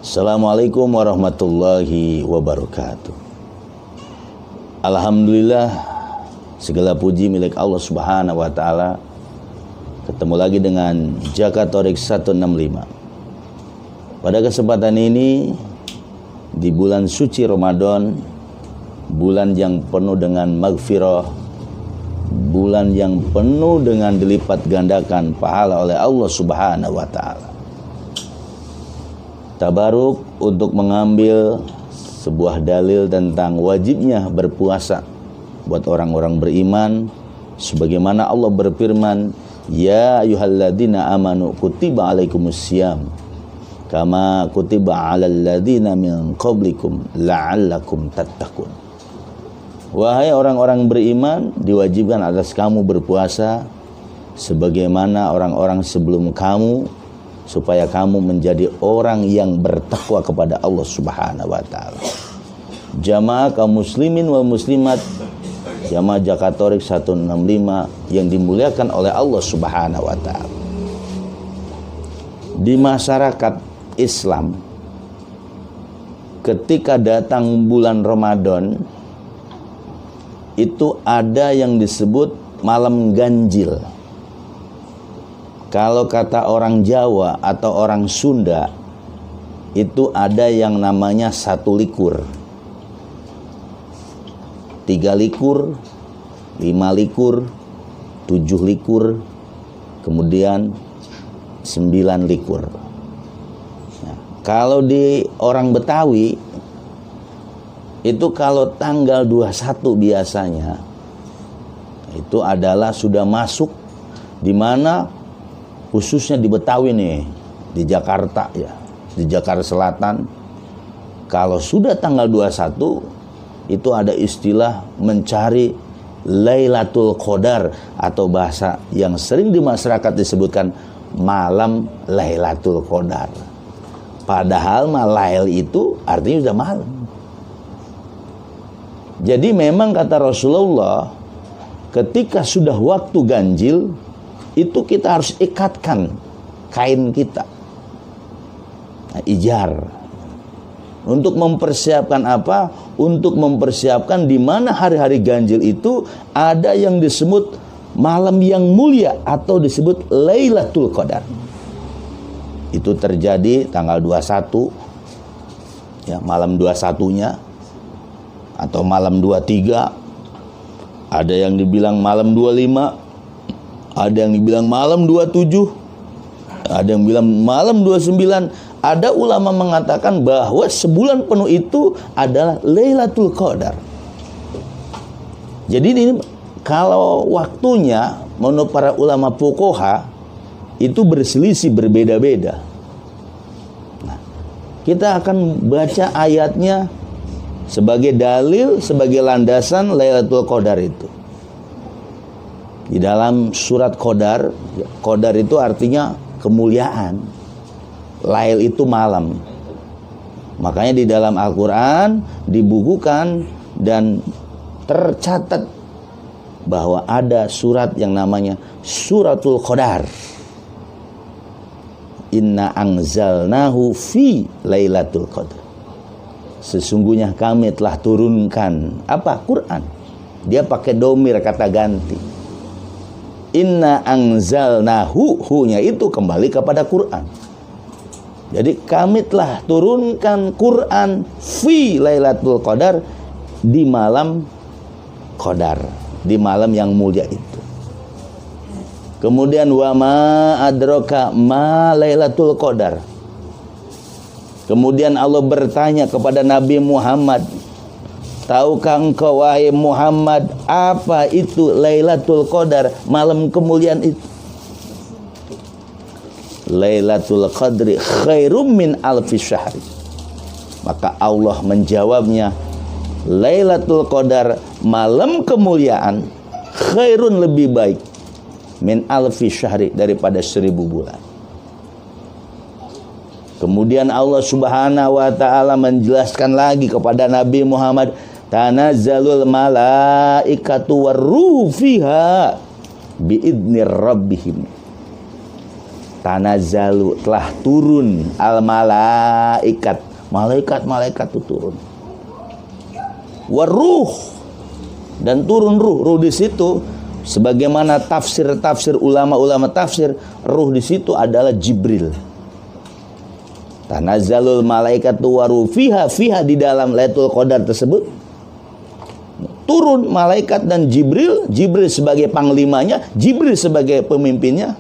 Assalamualaikum warahmatullahi wabarakatuh. Alhamdulillah, segala puji milik Allah Subhanahu wa taala. Ketemu lagi dengan Jakatorik 165. Pada kesempatan ini di bulan suci Ramadan, bulan yang penuh dengan maghfirah, bulan yang penuh dengan dilipat gandakan pahala oleh Allah Subhanahu wa taala. Tabaruk untuk mengambil sebuah dalil tentang wajibnya berpuasa buat orang-orang beriman, sebagaimana Allah berfirman, ya ayyuhalladzina amanu kutiba alaikumussyam kama kutiba alal ladzina min qablikum la'allakum tattaqun. Wahai orang-orang beriman, diwajibkan atas kamu berpuasa sebagaimana orang-orang sebelum kamu, supaya kamu menjadi orang yang bertakwa kepada Allah Subhanahu wa taala. Jamaah kaum muslimin wal muslimat, jamaah Jakatorik 165 yang dimuliakan oleh Allah Subhanahu wa taala. Di masyarakat Islam, ketika datang bulan Ramadan, itu ada yang disebut malam ganjil. Kalau kata orang Jawa atau orang Sunda, itu ada yang namanya 1 likur, 3 likur, 5 likur, 7 likur, kemudian 9 likur. Nah, kalau di orang Betawi, itu kalau tanggal 21 biasanya, itu adalah sudah masuk, di mana khususnya di Betawi nih, di Jakarta ya, di Jakarta Selatan, kalau sudah tanggal 21 itu ada istilah mencari Lailatul Qadar, atau bahasa yang sering di masyarakat disebutkan malam Lailatul Qadar. Padahal malail itu artinya sudah malam. Jadi memang kata Rasulullah, ketika sudah waktu ganjil, itu kita harus ikatkan kain kita, ijar, untuk mempersiapkan apa? Untuk mempersiapkan di mana hari-hari ganjil itu ada yang disebut malam yang mulia atau disebut Lailatul Qadar. Itu terjadi tanggal 21 ya, malam 21-nya atau malam 23. Ada yang dibilang malam 25, ada yang dibilang malam 27, ada yang bilang malam 29. Ada ulama mengatakan bahwa sebulan penuh itu adalah Lailatul Qadar. Jadi ini kalau waktunya menurut para ulama fuqaha itu berselisih, berbeda-beda. Nah, kita akan baca ayatnya sebagai dalil, sebagai landasan Lailatul Qadar itu. Di dalam surat Qadar, Qadar itu artinya kemuliaan, Lail itu malam. Makanya di dalam Al-Quran dibukukan dan tercatat bahwa ada surat yang namanya Suratul Qadar. Inna anzalnahu fi Lailatul Qadar. Sesungguhnya kami telah turunkan apa? Quran. Dia pakai domir, kata ganti. Inna anzalnahu, hu-nya itu kembali kepada Quran. Jadi kami telah turunkan Quran fi Lailatul Qadar, di malam Qadar, di malam yang mulia itu. Kemudian wa ma adraka ma Lailatul Qadar. Kemudian Allah bertanya kepada Nabi Muhammad, tahukah engkau wahai Muhammad apa itu Lailatul Qadar, malam kemuliaan itu? Lailatul Qadri khairum min alfi syahri. Maka Allah menjawabnya, Lailatul Qadar, malam kemuliaan, khairun, lebih baik, min alfi syahri, daripada 1000 bulan. Kemudian Allah Subhanahu wa taala menjelaskan lagi kepada Nabi Muhammad, tanazzalul malaikatu warruhu fiha biidni rabbihim. tanazzalu, telah turun al malaikat, malaikat itu turun, waruh, dan turun ruh di situ. Sebagaimana tafsir ulama tafsir, ruh di situ adalah Jibril. Tanazzalul malaikatu waruh fiha di dalam Lailatul Qadar tersebut turun malaikat dan Jibril sebagai panglimanya, Jibril sebagai pemimpinnya.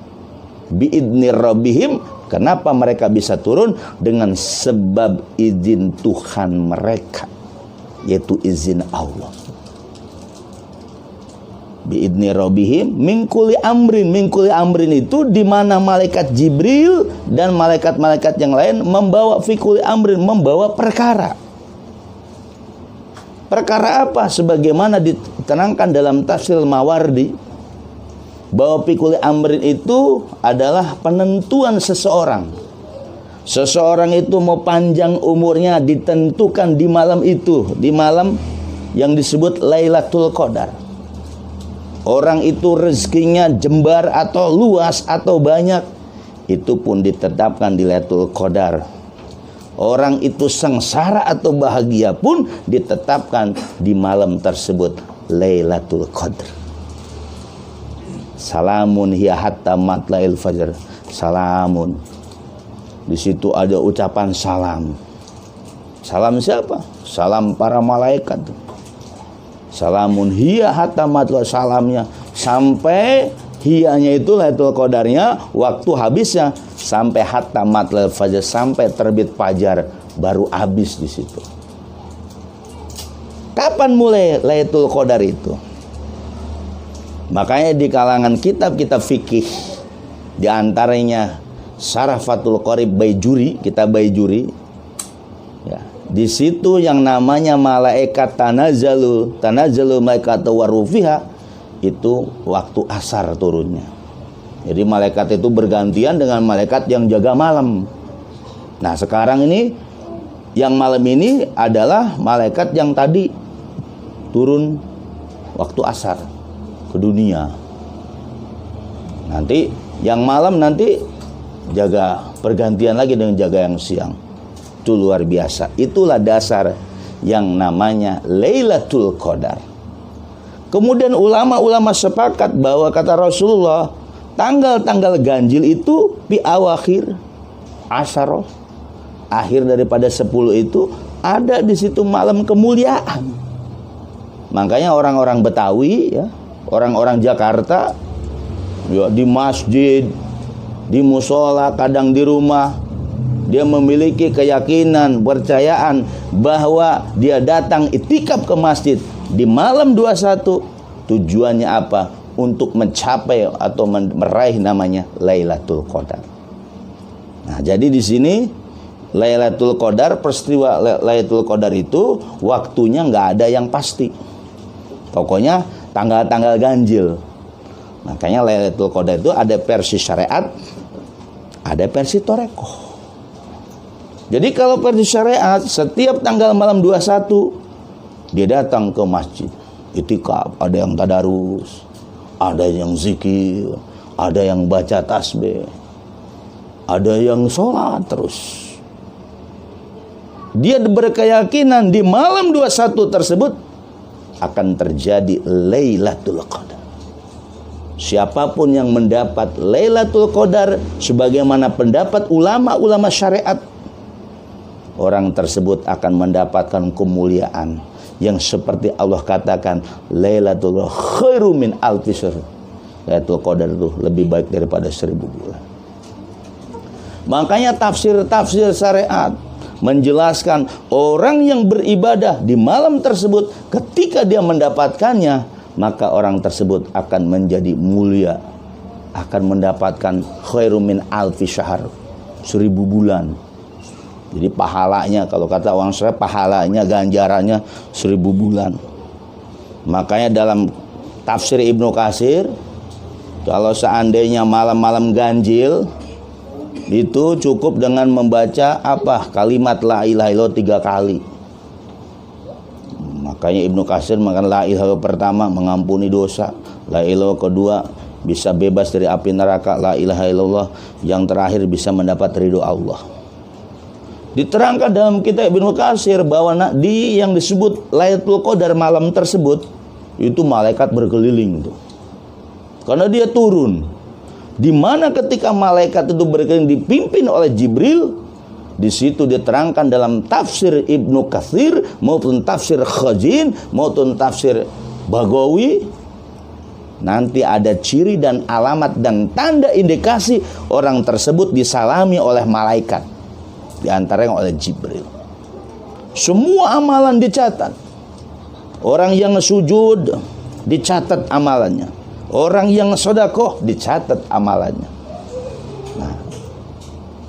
Biidni rabbihim, kenapa mereka bisa turun? Dengan sebab izin Tuhan mereka, yaitu izin Allah. Biidni rabbihim min kulli amrin itu di mana malaikat Jibril dan malaikat-malaikat yang lain membawa fi kulli amrin, membawa perkara. Perkara apa? Sebagaimana diterangkan dalam tafsir Mawardi, bahwa pikul amrin itu adalah penentuan seseorang. Seseorang itu mau panjang umurnya ditentukan di malam itu, di malam yang disebut Lailatul Qadar. Orang itu rezekinya jembar atau luas atau banyak, itu pun ditetapkan di Lailatul Qadar. Orang itu sengsara atau bahagia pun ditetapkan di malam tersebut, Lailatul Qadar. Salamun hiya hatta matla'il fajr. Salamun. Di situ ada ucapan salam. Salam siapa? Salam para malaikat. Salamun hiya hatta matla'il, salamnya sampai hiyanya itu Lailatul Qadarnya, waktu habisnya sampai hatta matla'il fajr, sampai terbit fajar baru habis di situ. Kapan mulai Lailatul Qadar itu? Makanya di kalangan kitab-kitab fikih, di antaranya Syarah Fathul Qorib Baijuri, kitab Baijuri, ya, di situ yang namanya malaikat tanazzalu malaikatu warufiha itu waktu asar turunnya. Jadi malaikat itu bergantian dengan malaikat yang jaga malam. Nah sekarang ini yang malam ini adalah malaikat yang tadi turun waktu asar ke dunia. Nanti yang malam nanti jaga pergantian lagi dengan jaga yang siang. Itu luar biasa. Itulah dasar yang namanya Lailatul Qadar. Kemudian ulama-ulama sepakat bahwa kata Rasulullah, tanggal-tanggal ganjil itu fi awakhir asyara, akhir daripada 10 itu ada di situ malam kemuliaan. Makanya orang-orang Betawi, ya, orang-orang Jakarta, ya, di masjid, di musola, kadang di rumah, dia memiliki keyakinan, percayaan bahwa dia datang itikaf ke masjid di malam 21. Tujuannya apa? Untuk mencapai atau meraih namanya Lailatul Qadar. Nah, jadi di sini Lailatul Qadar, peristiwa Lailatul Qadar itu waktunya nggak ada yang pasti. Pokoknya tanggal-tanggal ganjil. Makanya Lailatul Qadar itu ada versi syariat, ada versi torekoh. Jadi kalau versi syariat, setiap tanggal malam 21 dia datang ke masjid itikaf, ada yang tadarus, ada yang zikir, ada yang baca tasbih, ada yang sholat terus. Dia berkeyakinan di malam 21 tersebut akan terjadi Lailatul Qadar. Siapapun yang mendapat Lailatul Qadar sebagaimana pendapat ulama-ulama syariat, orang tersebut akan mendapatkan kemuliaan yang seperti Allah katakan, Lailatul khairu min alfi syahr. Lailatul Qadar itu lebih baik daripada 1000 bulan. Makanya tafsir syariat menjelaskan orang yang beribadah di malam tersebut, ketika dia mendapatkannya, maka orang tersebut akan menjadi mulia, akan mendapatkan khairu min alfi syahr, 1000 bulan. Jadi pahalanya, kalau kata orang syariat, pahalanya, ganjarannya 1000 bulan. Makanya dalam tafsir Ibnu Katsir, kalau seandainya malam-malam ganjil itu cukup dengan membaca apa? Kalimat la ilaha illallah 3 kali. Makanya Ibnu Katsir mengatakan la ilaha pertama mengampuni dosa, la ilaha kedua bisa bebas dari api neraka, la ilaha illallah, yang terakhir bisa mendapat ridho Allah. Diterangkan dalam kitab Ibnu Katsir bahwa di yang disebut Lailatul Qadar malam tersebut itu malaikat berkeliling tuh. Karena dia turun. Di mana ketika malaikat itu berkeliling dipimpin oleh Jibril, di situ diterangkan dalam tafsir Ibnu Katsir maupun tafsir Khazin maupun tafsir Bagawi, nanti ada ciri dan alamat dan tanda indikasi orang tersebut disalami oleh malaikat, di antaranya oleh Jibril. Semua amalan dicatat. Orang yang sujud dicatat amalannya. Orang yang sedekah dicatat amalannya. Nah,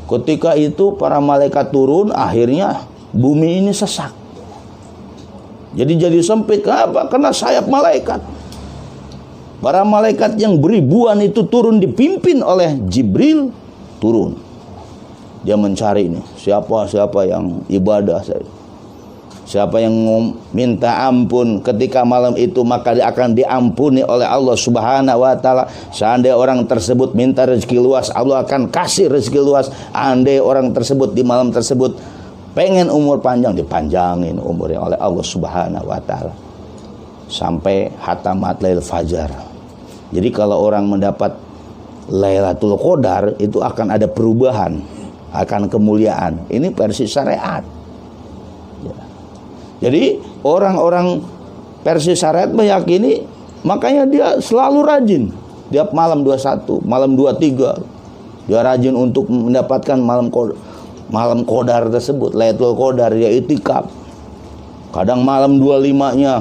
ketika itu para malaikat turun, akhirnya bumi ini sesak. Jadi sempit. Kenapa? Karena sayap malaikat. Para malaikat yang beribuan itu turun dipimpin oleh Jibril, turun. Dia mencari ini, siapa yang ibadah saya. Siapa yang minta ampun ketika malam itu, maka dia akan diampuni oleh Allah Subhanahu wa taala. Seandainya orang tersebut minta rezeki luas, Allah akan kasih rezeki luas. Andai orang tersebut di malam tersebut pengen umur panjang, dipanjangin umurnya oleh Allah Subhanahu wa taala. Sampai hatamat lail fajar. Jadi kalau orang mendapat Lailatul Qadar itu akan ada perubahan, akan kemuliaan. Ini versi syariat. Jadi orang-orang versi syariat meyakini, makanya dia selalu rajin. Tiap malam 21, malam 23, dia rajin untuk mendapatkan malam qadar tersebut, Lailatul Qadar, dia itikaf. Kadang malam 25-nya,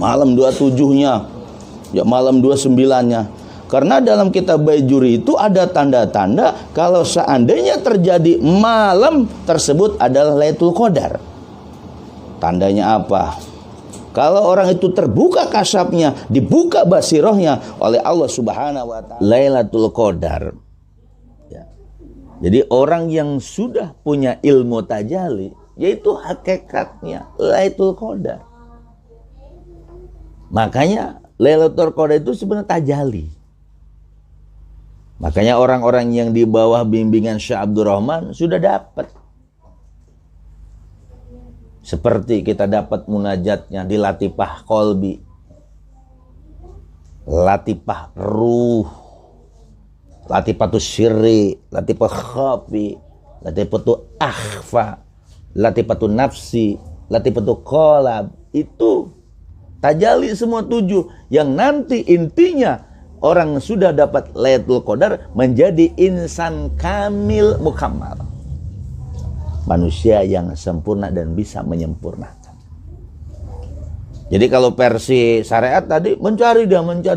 malam 27-nya, ya malam 29-nya. Karena dalam kitab Baijuri itu ada tanda-tanda kalau seandainya terjadi malam tersebut adalah Lailatul Qadar. Tandanya apa? Kalau orang itu terbuka kasabnya, dibuka basirohnya oleh Allah Subhanahu wa taala, Lailatul Qadar. Ya. Jadi orang yang sudah punya ilmu tajalli, yaitu hakikatnya Lailatul Qadar. Makanya Lailatul Qadar itu sebenarnya tajalli. Makanya orang-orang yang di bawah bimbingan Syekh Abdul Rahman sudah dapat. Seperti kita dapat munajatnya di Latifah Qalbi, Latifah Ruh, Latifatus Sirri, Latifah Khafi, Latifatu Akhfa, Latifatu Nafsi, Latifatu Qalab. Itu tajalli semua 7 yang nanti intinya orang sudah dapat Lailatul Qadar menjadi insan kamil mukammal, manusia yang sempurna dan bisa menyempurnakan. Jadi kalau versi syariat tadi mencari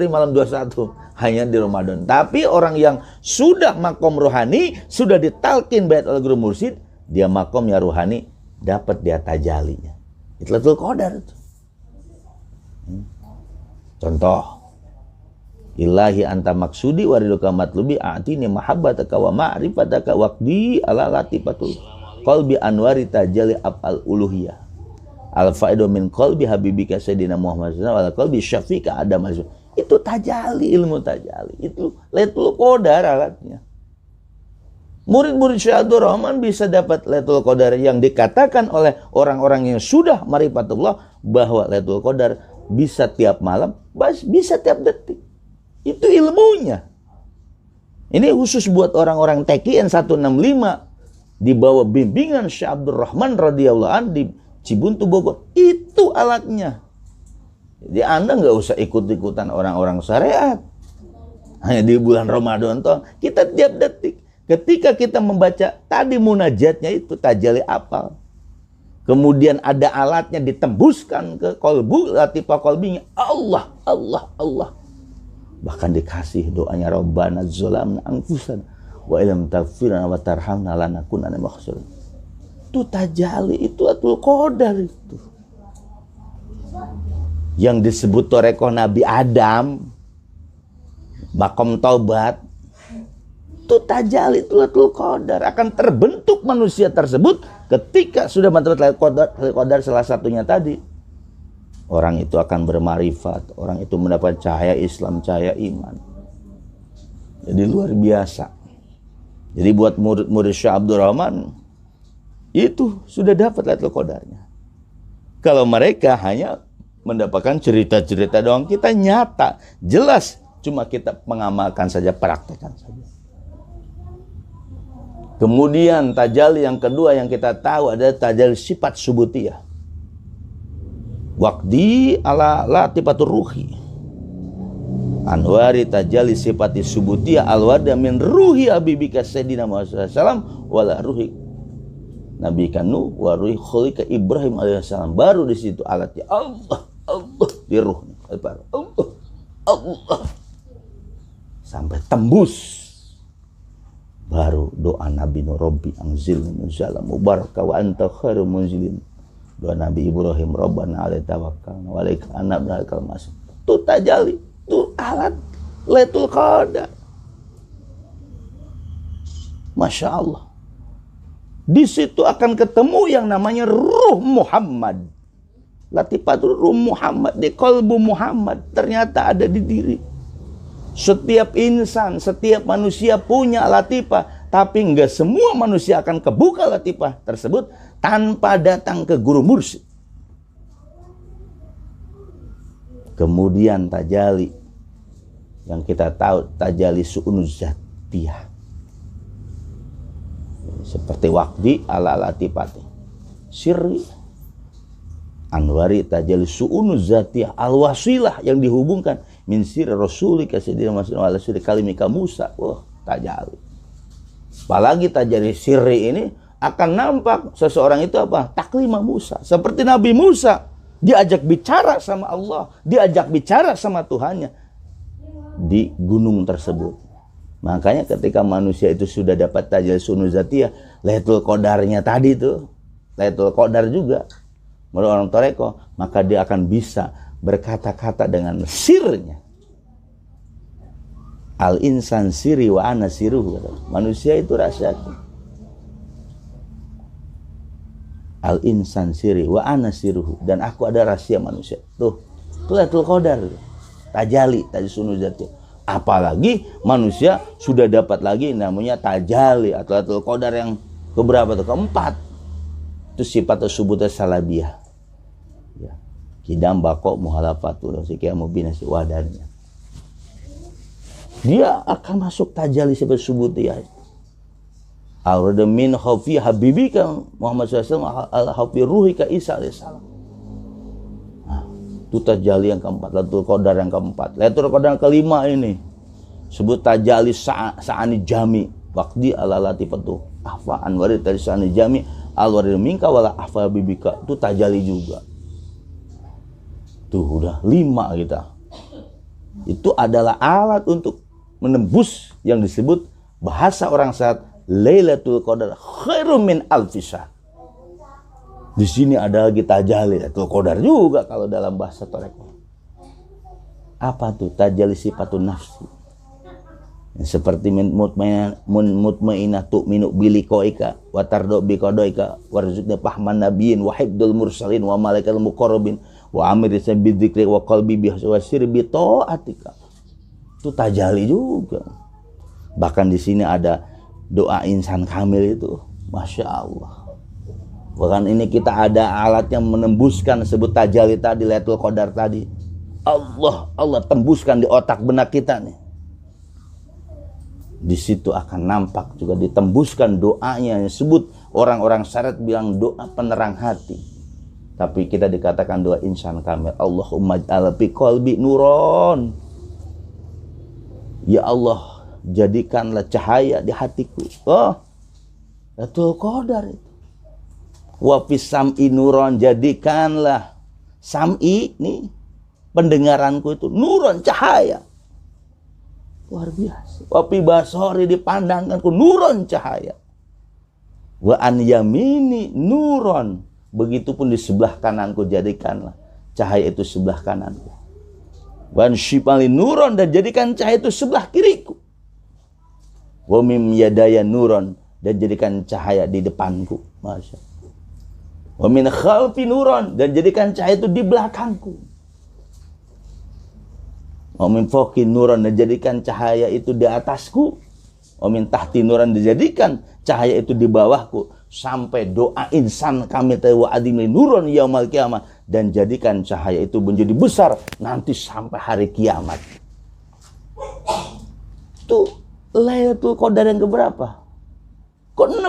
malam 21 hanya di Ramadan. Tapi orang yang sudah makom rohani, sudah ditalkin bait oleh guru mursyid, dia makomnya rohani, dapat dia tajalinya. Itu Lailatul Qadar itu. Contoh, ilahi anta maksudi wariduka matlubi a'tini mahabbataka wa ma'rifataka waqdi ala latifatul qalbi anwari tajalli af'al uluhiyah al faidu min qalbi habibika sayyidina Muhammad sallallahu alaihi wasallam qalbi syafiqa adam. Itu tajalli, ilmu tajalli. Itu Lailatul Qadar alatnya. Murid-murid Syekh Abdul Rahman bisa dapat Lailatul Qadar yang dikatakan oleh orang-orang yang sudah ma'rifatullah bahwa Lailatul Qadar bisa tiap malam, bisa tiap detik. Itu ilmunya. Ini khusus buat orang-orang TKN 165 di bawah bimbingan Syekh Abdul Rahman radhiyallahu anhu di Cibuntu Bogor. Itu alatnya. Jadi Anda nggak usah ikut-ikutan orang-orang syariat. Hanya di bulan Ramadan toh kita tiap detik. Ketika kita membaca tadi munajatnya itu tajalli apal. Kemudian ada alatnya ditembuskan ke kolbu, latifah kolbinya. Allah, Allah, Allah. Bahkan dikasih doanya Rabbana dzalamna anfusana wa illam taghfir lana wa tarhamna lanakunanna minal khasirin. Itu tajalli, itu Lailatul Qadar itu. Yang disebut torekoh Nabi Adam, makom taubat, itu tajalli, itu Lailatul Qadar. Akan terbentuk manusia tersebut ketika sudah mendapat Lailatul Qadar salah satunya tadi. Orang itu akan bermarifat, orang itu mendapat cahaya Islam, cahaya iman. Jadi luar biasa. Jadi buat murid-murid Syekh Abdul Rahman itu sudah dapat Lailatul Qadarnya. Kalau mereka hanya mendapatkan cerita-cerita doang, kita nyata, jelas, cuma kita mengamalkan saja, praktekkan saja. Kemudian tajalli yang kedua yang kita tahu adalah tajalli sifat subutiyah. Waqdi ala latifatur ruhi. Anwari tajalli sifati subutiyah alwada min ruhi habibika sayyidina Muhammad SAW wala ruhi Nabi Nuh wa ruhi khalika Ibrahim alaihissalam. Baru di situ alatnya Allah di ruhnya. Allah sampai tembus. Baru doa Nabi Nuh, Rabbi anzilni munzalan mubaraka wa anta khairul munzilin. Doa Nabi Ibrahim, Rabbana alaika tawakkalna wa alaika anabna lakal masih. Itu tajalli, itu alat Lailatul Qadar. Masya Allah. Di situ akan ketemu yang namanya ruh Muhammad. Latifatul ruh Muhammad, di qalbu Muhammad ternyata ada di diri. Setiap insan, setiap manusia punya latifah, tapi enggak semua manusia akan kebuka latifah tersebut tanpa datang ke guru mursyid. Kemudian tajalli yang kita tahu tajalli su'unuz zatiyah. Seperti waqdi ala latifati sirri anwari tajalli su'unuz zatiyah al-wasilah yang dihubungkan min sirri rasulika sayyidina Muhammad wa sirri kalimika Musa. Wah, tajalli. Apalagi tajalli sirri ini akan nampak seseorang itu apa? Taklimah Musa. Seperti Nabi Musa, diajak bicara sama Allah, diajak bicara sama Tuhannya di gunung tersebut. Makanya ketika manusia itu sudah dapat tajalli su'unuz zatiyah, Lailatul Qadarnya tadi itu, Lailatul Qadar juga menurut orang Toreko, maka dia akan bisa berkata-kata dengan sirnya. Al insan siri wa ana siruhu. Manusia itu rahasianya. Al insan siri wa ana siruhu, dan aku ada rahasia manusia. Tuh, itu Lailatul Qadar. Tajalli, tajalli su'unuz zatiyah. Apalagi manusia sudah dapat lagi namanya tajalli atau Lailatul Qadar yang keberapa tuh? Keempat. Itu sifat subutnya salabiyah. Ya. Kidam bako muhalafatul sikia mubinasi wadanya. Dia akan masuk tajalli sifat subutiyah. Al-rada min khawfi habibika Muhammad SAW al-khawfi ruhika Isa alaihissalam. Nah, itu tajalli yang keempat, Lailatul Qadar yang keempat. Lailatul Qadar yang kelima ini sebut tajalli sa'ani jami waqdi ala latifatu ahfa anwari tadi sa'ani jami al-warid minka wala ahfa habibika. Itu tajalli juga. Tuh udah 5 kita. Itu adalah alat untuk menembus yang disebut bahasa orang saat Lailatul Qadar khairum min alfi syahr. Di sini ada lagi tajalli Lailatul Qadar juga kalau dalam bahasa Toreko. Apa tuh? Tajalli sifatun nafsi. Seperti mutmainah tu'minu biliqaika wa tardu biqadaika warzuqna fahman nabiyyin wa hibdul mursalin wa malaikal muqarrabin wa amiri bidzikri wa qalbi biwasir bi taatika. Itu tajalli juga. Bahkan di sini ada doa insan kamil itu, Masya Allah. Bahkan ini kita ada alat yang menembuskan sebut tajalli tadi, Lailatul Qadar tadi. Allah tembuskan di otak benak kita nih. Di situ akan nampak juga ditembuskan doanya yang sebut orang-orang syariat bilang doa penerang hati. Tapi kita dikatakan doa insan kamil. Allahumma ij'al fi qalbi nuron. Ya Allah, jadikanlah cahaya di hatiku. Oh, Lailatul Qadar itu. Wa fis sam'i nuron, jadikanlah sam'i nih pendengaranku itu nuron, cahaya. Luar biasa. Wa fi basori, dipandangkanku nuron, cahaya. Wa an yamini nuron, begitupun di sebelah kananku jadikanlah cahaya itu sebelah kananku. Wa an shimali nuron, dan jadikan cahaya itu sebelah kiriku. Wa mim yadaya nuron, dan jadikan cahaya di depanku. Masya Allah. Wa min khalfi nuron, dan jadikan cahaya itu di belakangku. Wa min fawqi nuran, dijadikan cahaya itu di atasku. Wa min tahti nuran, dijadikan cahaya itu di bawahku. Sampai doa insan kami wa adimi nuran yaumal qiyamah, dan jadikan cahaya itu menjadi besar nanti sampai hari kiamat. Itu Lailatul Qadar yang keberapa? Ke-6.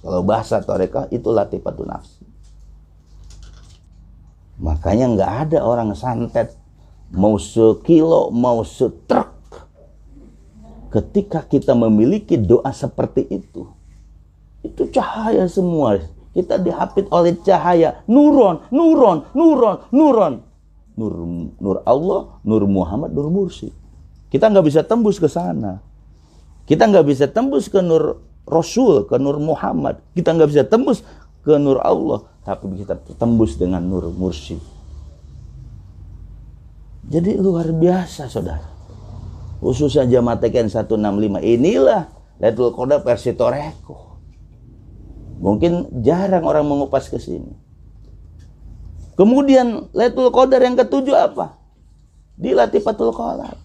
Kalau bahasa tarekah itu latifatun nafsi. Makanya nggak ada orang santet mau sekilo mau setruk ketika kita memiliki doa seperti itu cahaya semua. Kita dihapit oleh cahaya nuron. Nur Allah, nur Muhammad, nur Mursyid. Kita nggak bisa tembus ke sana. Kita nggak bisa tembus ke nur Rasul, ke nur Muhammad. Kita nggak bisa tembus ke nur Allah, tapi kita tembus dengan nur Mursyid. Jadi luar biasa, saudara. Khususnya jamaah TKN 165. Inilah Lailatul Qadar versi Toreko. Mungkin jarang orang mengupas ke sini. Kemudian Lailatul Qadar yang ke-7 apa? Di Latifatul Qadar.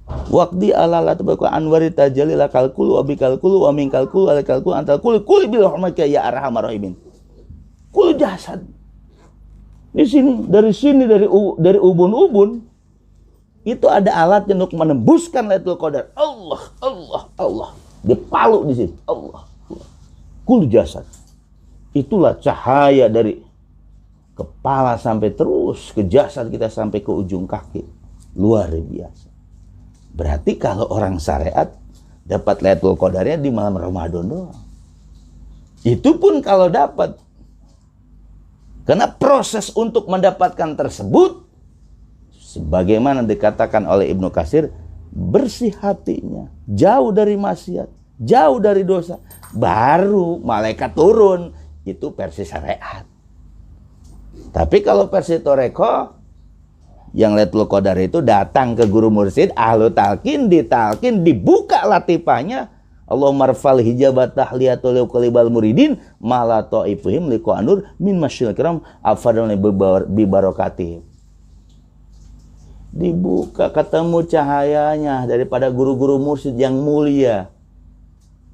Waqdi ala latbaqu anwari tajalli la kalkulu wa bi kalkulu wa min kalkulu ala kalkulu antal kul bil rahmatika ya arhamar rahimin. Kul jasad. Di sini dari ubun-ubun itu ada alat untuk menembuskan Lailatul Qadar. Allah. Dipalu di sini. Allah. Kul jasad. Itulah cahaya dari kepala sampai terus ke jasad kita sampai ke ujung kaki. Luar biasa. Berarti kalau orang syariat dapat Lailatul Qadarnya di malam Ramadan doang. Itu pun kalau dapat. Karena proses untuk mendapatkan tersebut, sebagaimana dikatakan oleh Ibnu Katsir, bersih hatinya, jauh dari maksiat, jauh dari dosa, baru malaikat turun. Itu versi syariat. Tapi kalau versi Toreko, yang Lailatul Qadar itu datang ke guru mursyid, ahlu talqin, ditalqin, dibuka latifahnya. Allahumma rfal hijabat tahliyatul qalibal muridin mala ta'ifuhim liqa anur min masyil kiram afadal bi barakatih. Dibuka, ketemu cahayanya daripada guru-guru mursyid yang mulia.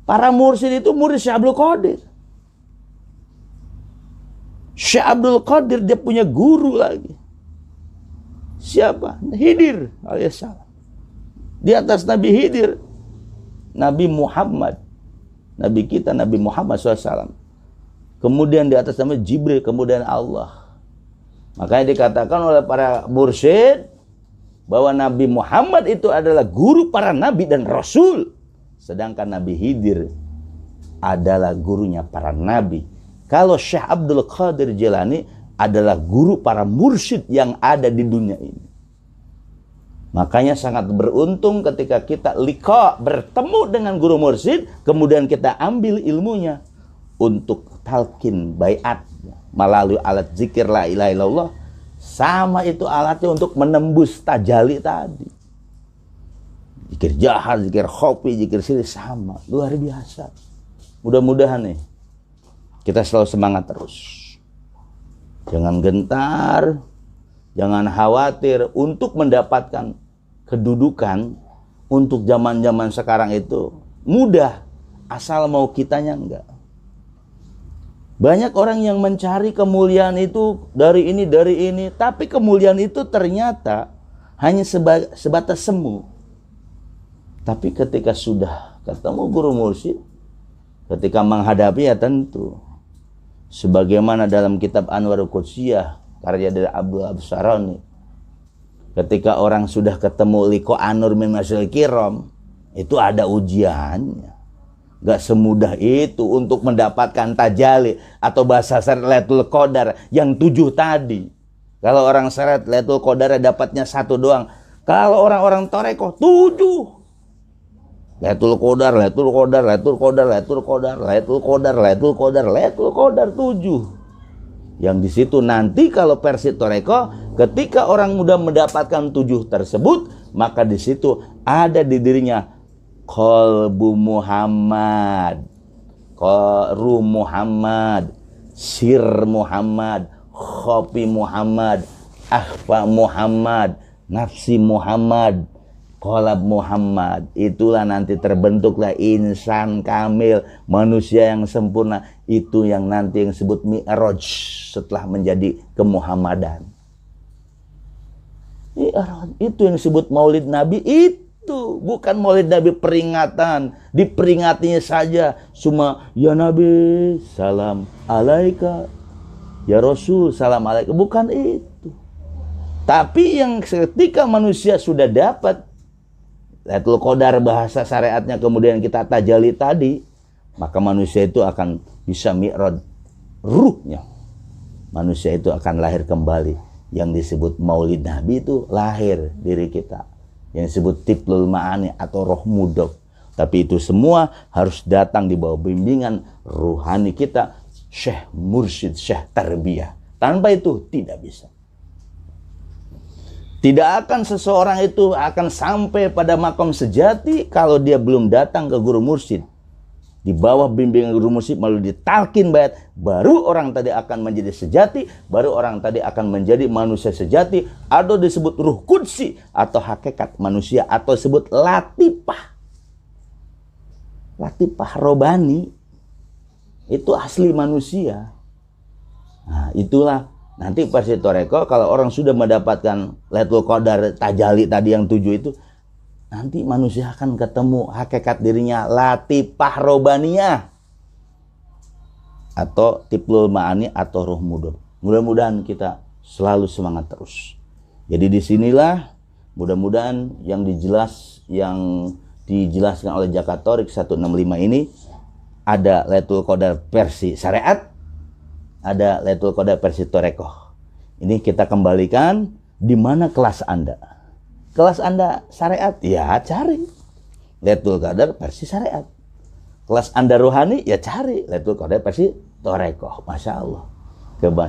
Para mursyid itu murid Syekh Abdul Qadir. Syekh Abdul Qadir dia punya guru lagi. Siapa? Khidir alaihissalam. Di atas Nabi Khidir, Nabi Muhammad, Nabi kita Nabi Muhammad SAW. Kemudian di atas nama Jibril, kemudian Allah. Makanya dikatakan oleh para mursyid bahwa Nabi Muhammad itu adalah guru para nabi dan rasul, sedangkan Nabi Khidir adalah gurunya para nabi. Kalau Syekh Abdul Qadir Jilani adalah guru para mursyid yang ada di dunia ini. Makanya sangat beruntung ketika kita liqa, bertemu dengan guru mursyid, kemudian kita ambil ilmunya untuk talqin baiat melalui alat zikir la ilaha illallah. Sama itu alatnya untuk menembus tajali tadi. Zikir jahar, zikir khofi, zikir siri, sama. Luar biasa. Mudah-mudahan nih kita selalu semangat terus. Jangan gentar, jangan khawatir untuk mendapatkan kedudukan. Untuk zaman-zaman sekarang itu mudah, asal mau kitanya enggak. Banyak orang yang mencari kemuliaan itu dari ini, tapi kemuliaan itu ternyata hanya sebatas semu. Tapi ketika sudah ketemu guru mursyid, ketika menghadapi ya tentu sebagaimana dalam kitab Anwarul Qudsiyah karya dari Abdul Absarani, ketika orang sudah ketemu liqa anur min masyil kiram, itu ada ujiannya. Gak semudah itu untuk mendapatkan tajalli atau bahasa syariat Lailatul Qadar yang 7 tadi. Kalau orang syariat Lailatul Qadar dapatnya 1 doang. Kalau orang-orang toreko 7. Lailatul Qadar, Lailatul Qadar, Lailatul Qadar, Lailatul Qadar, Lailatul Qadar, Lailatul Qadar, Lailatul Qadar 7. Yang di situ nanti kalau versi toreko, ketika orang mudah mendapatkan 7 tersebut, maka di situ ada di dirinya qalbu Muhammad, qaru Muhammad, sir Muhammad, khofi Muhammad, akhfa Muhammad, nafsi Muhammad, qalb Muhammad. Itulah nanti terbentuklah insan kamil, manusia yang sempurna. Itu yang nanti yang disebut mi'raj setelah menjadi kemuhammadan. Itu yang disebut maulid Nabi. Itu bukan maulid Nabi peringatan, diperingatinya saja cuma ya Nabi salam alaika, ya Rasul salam alaika, bukan itu. Tapi yang ketika manusia sudah dapat Lailatul Qadar, bahasa syariatnya, kemudian kita tajalli tadi, maka manusia itu akan bisa mi'raj ruhnya. Manusia itu akan lahir kembali. Yang disebut maulid Nabi itu lahir diri kita. Yang disebut tiplul ma'ani atau roh mudok. Tapi itu semua harus datang di bawah bimbingan ruhani kita, syekh mursyid, syekh tarbiyah. Tanpa itu tidak bisa. Tidak akan seseorang itu akan sampai pada makom sejati kalau dia belum datang ke guru mursyid. Di bawah bimbingan guru mursyid melalui ditalkin bayat, baru orang tadi akan menjadi sejati, baru orang tadi akan menjadi manusia sejati, atau disebut ruh qudsi atau hakikat manusia, atau disebut latifah. Latifah robani itu asli manusia. Nah, itulah nanti pasti toreko, kalau orang sudah mendapatkan Lailatul Qadar tajalli tadi yang 7 itu, nanti manusia akan ketemu hakikat dirinya latifah robaniyah atau tiplul ma'ani atau roh mudok. Mudah-mudahan kita selalu semangat terus. Jadi disinilah mudah-mudahan yang dijelaskan oleh Jakatorik 165 ini, ada Lailatul Qadar versi syariat, ada Lailatul Qadar versi torekoh. Ini kita kembalikan di mana kelas Anda. Kelas Anda syariat, ya cari Lailatul Qadar versi syariat. Kelas Anda rohani, ya cari Lailatul Qadar versi torekoh. Masya Allah.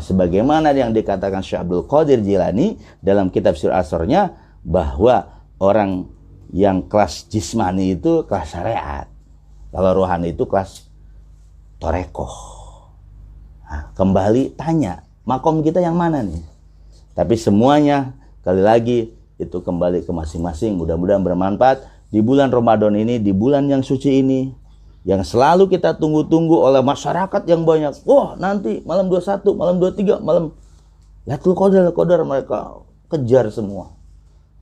Sebagaimana yang dikatakan Syekh Abdul Qadir Jilani dalam kitab Sir Asrornya, bahwa orang yang kelas jismani itu kelas syariat. Kalau rohani itu kelas torekoh. Nah, kembali tanya, makom kita yang mana nih? Tapi semuanya, kali lagi, itu kembali ke masing-masing. Mudah-mudahan bermanfaat di bulan Ramadan ini, di bulan yang suci ini, yang selalu kita tunggu-tunggu oleh masyarakat yang banyak. Wah, nanti malam 21, malam 23, malam Lailatul Qadar mereka kejar semua.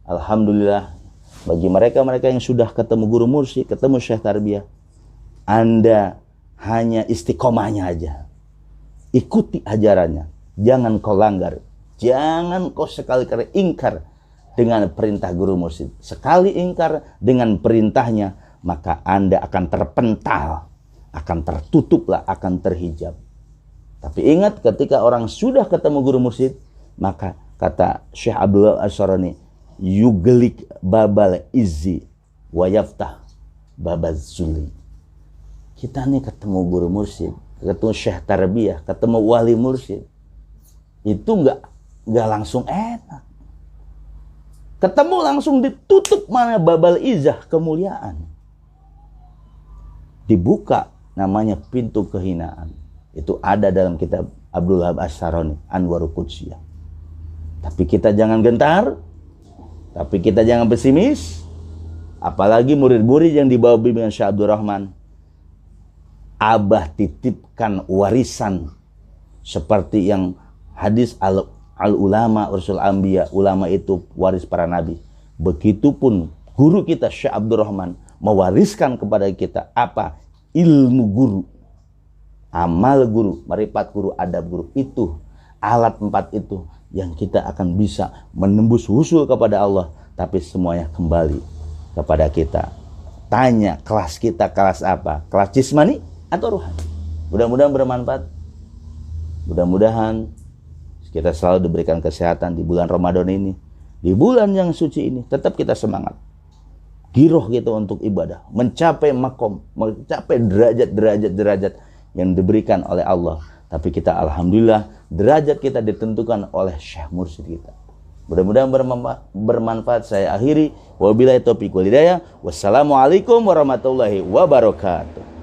Alhamdulillah, bagi mereka-mereka yang sudah ketemu guru mursyid, ketemu syekh tarbiyah, Anda hanya istiqomahnya aja. Ikuti ajarannya, jangan kau langgar, jangan kau sekali-kali ingkar dengan perintah guru mursyid. Sekali ingkar dengan perintahnya, maka Anda akan terpental, akan tertutuplah, akan terhijab. Tapi ingat, ketika orang sudah ketemu guru mursyid, maka kata Syekh Abdul Asharani, yuglik babal izzi wa yaftah babaz zulli. Kita nih ketemu guru mursyid, ketemu syekh tarbiyah, ketemu wali mursyid, itu nggak langsung enak. Ketemu langsung ditutup mana babal izah, kemuliaan. Dibuka namanya pintu kehinaan. Itu ada dalam kitab Abdul Wahab Asy'arani, Anwarul Qudsiyah. Tapi kita jangan gentar, tapi kita jangan pesimis. Apalagi murid-murid yang dibawa bimbingan Syekh Abdul Rahman. Abah titipkan warisan seperti yang hadis al-ulama ursul anbiya, ulama itu waris para nabi. Begitupun guru kita Syekh Abdul Rahman mewariskan kepada kita apa? Ilmu guru, amal guru, marifat guru, adab guru. Itu alat 4 itu yang kita akan bisa menembus husul kepada Allah. Tapi semuanya kembali kepada kita. Tanya kelas kita kelas apa? Kelas jismani atau rohani? Mudah-mudahan bermanfaat. Mudah-mudahan kita selalu diberikan kesehatan di bulan Ramadan ini. Di bulan yang suci ini tetap kita semangat. Giroh kita untuk ibadah, mencapai makom, mencapai derajat-derajat yang diberikan oleh Allah. Tapi kita alhamdulillah derajat kita ditentukan oleh Syekh Mursyid kita. Mudah-mudahan bermanfaat. Saya akhiri. Wabillahi taufiq wal hidayah. Wassalamualaikum warahmatullahi wabarakatuh.